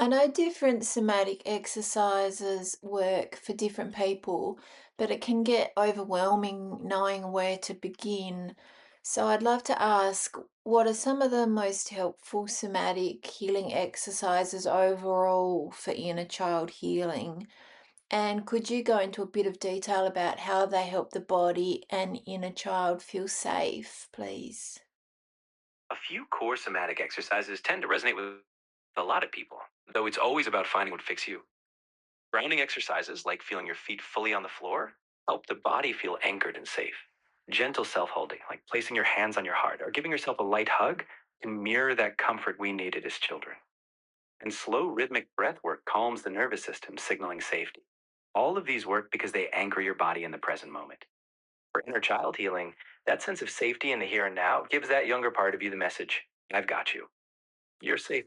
I know different somatic exercises work for different people, but it can get overwhelming knowing where to begin. So I'd love to ask, what are some of the most helpful somatic healing exercises overall for inner child healing? And could you go into a bit of detail about how they help the body and inner child feel safe, please? A few core somatic exercises tend to resonate with a lot of people, though it's always about finding what fits you. Grounding exercises, like feeling your feet fully on the floor, help the body feel anchored and safe. Gentle self holding, like placing your hands on your heart or giving yourself a light hug, can mirror that comfort we needed as children. And slow rhythmic breath work calms the nervous system, signaling safety. All of these work because they anchor your body in the present moment. For inner child healing, that sense of safety in the here and now gives that younger part of you the message: I've got you. You're safe.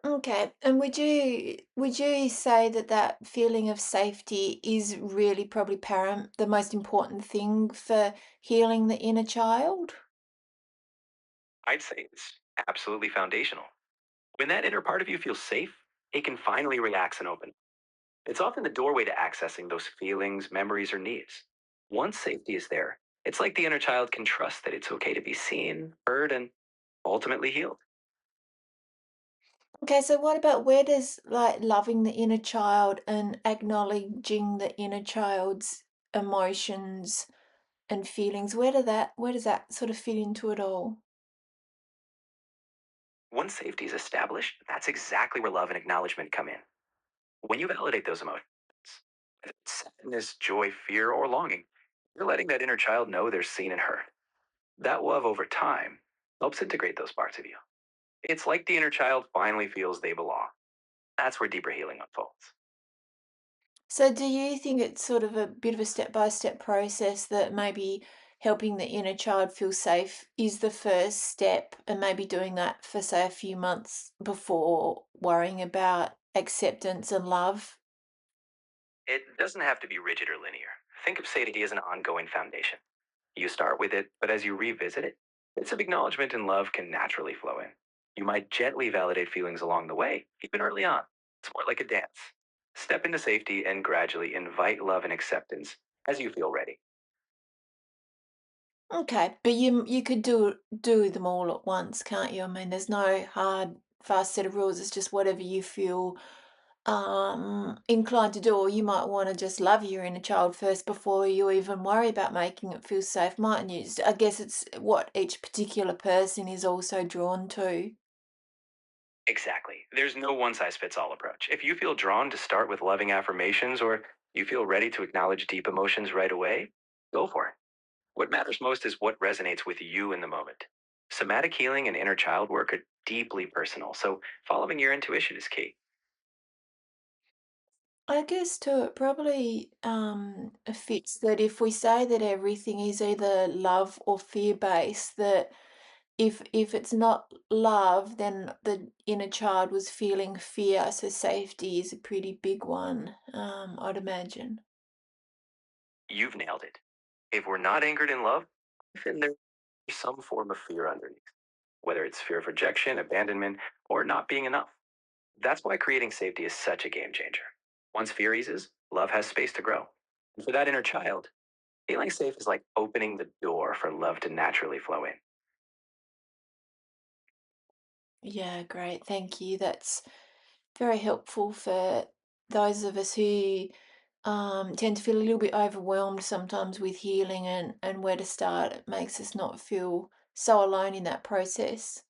Okay, and would you say that that feeling of safety is really probably the most important thing for healing the inner child? I'd say it's absolutely foundational. When that inner part of you feels safe, it can finally relax and open. It's often the doorway to accessing those feelings, memories, or needs. Once safety is there, it's like the inner child can trust that it's okay to be seen, heard, and ultimately healed. Okay, so what about where does like loving the inner child and acknowledging the inner child's emotions and feelings, where does that sort of fit into it all? Once safety is established, that's exactly where love and acknowledgement come in. When you validate those emotions, whether it's sadness, joy, fear, or longing, you're letting that inner child know they're seen and heard. That love over time helps integrate those parts of you. It's like the inner child finally feels they belong. That's where deeper healing unfolds. So do you think it's sort of a bit of a step-by-step process that maybe helping the inner child feel safe is the first step and maybe doing that for, say, a few months before worrying about acceptance and love? It doesn't have to be rigid or linear. Think of safety as an ongoing foundation. You start with it, but as you revisit it, bits of acknowledgement and love can naturally flow in. You might gently validate feelings along the way, even early on. It's more like a dance. Step into safety and gradually invite love and acceptance as you feel ready. Okay, but you could do them all at once, can't you? I mean, there's no hard, fast set of rules. It's just whatever you feel inclined to do, or you might want to just love your inner child first before you even worry about making it feel safe, mightn't you? I guess it's what each particular person is also drawn to. Exactly. There's no one size fits all approach. If you feel drawn to start with loving affirmations or you feel ready to acknowledge deep emotions right away, go for it. What matters most is what resonates with you in the moment. Somatic healing and inner child work are deeply personal, so following your intuition is key. I guess too, it probably fits that if we say that everything is either love or fear based, that if it's not love, then the inner child was feeling fear, so safety is a pretty big one, I'd imagine. You've nailed it. If we're not anchored in love, then there's some form of fear underneath, whether it's fear of rejection, abandonment, or not being enough. That's why creating safety is such a game changer. Once fear eases, love has space to grow. And for that inner child, feeling safe is like opening the door for love to naturally flow in. Yeah, great. Thank you. That's very helpful for those of us who tend to feel a little bit overwhelmed sometimes with healing and where to start. It makes us not feel so alone in that process.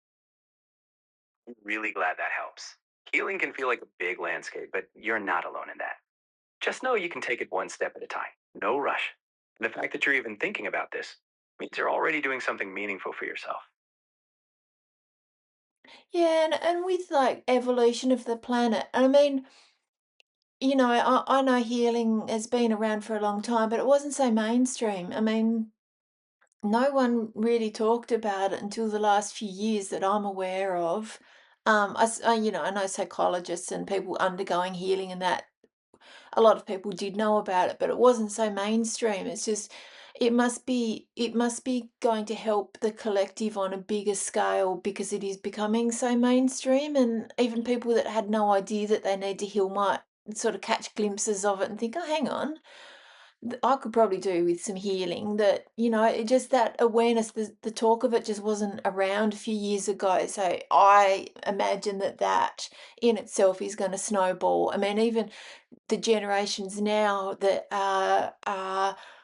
I'm really glad that helps. Healing can feel like a big landscape, but you're not alone in that. Just know you can take it one step at a time. No rush. And the fact that you're even thinking about this means you're already doing something meaningful for yourself. Yeah, and with like evolution of the planet, I mean, I know healing has been around for a long time, but it wasn't so mainstream. I mean, no one really talked about it until the last few years that I'm aware of. I know psychologists and people undergoing healing and that a lot of people did know about it, but it wasn't so mainstream. it must be going to help the collective on a bigger scale because it is becoming so mainstream, and even people that had no idea that they need to heal might sort of catch glimpses of it and think, "Oh, hang on, I could probably do with some healing." That, it just that awareness, the talk of it just wasn't around a few years ago. So I imagine that that in itself is going to snowball. I mean, even the generations now that are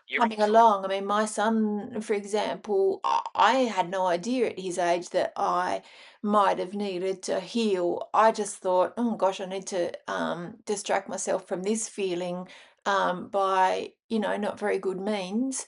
You're coming absolutely along. I mean, my son, for example, I had no idea at his age that I might have needed to heal. I just thought, oh gosh, I need to distract myself from this feeling by, not very good means.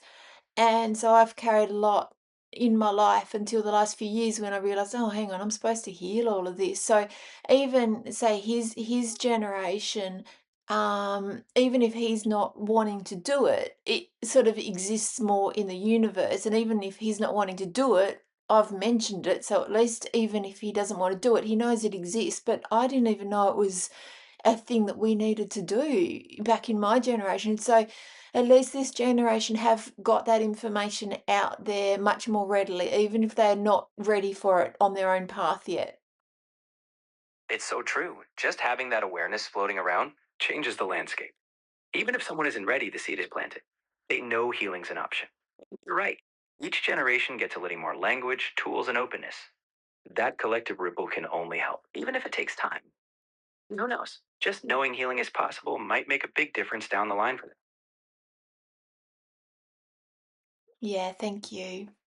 And so I've carried a lot in my life until the last few years when I realized, oh, hang on, I'm supposed to heal all of this. So even say his generation, even if he's not wanting to do it, it sort of exists more in the universe. And even if he's not wanting to do it, I've mentioned it. So at least even if he doesn't want to do it, he knows it exists. But I didn't even know it was a thing that we needed to do back in my generation. So at least this generation have got that information out there much more readily, even if they're not ready for it on their own path yet. It's so true. Just having that awareness floating around changes the landscape. Even if someone isn't ready, the seed is planted. They know healing's an option. You're right. Each generation gets a little more language, tools, and openness. That collective ripple can only help, even if it takes time. Who knows? Just knowing healing is possible might make a big difference down the line for them. Yeah, thank you.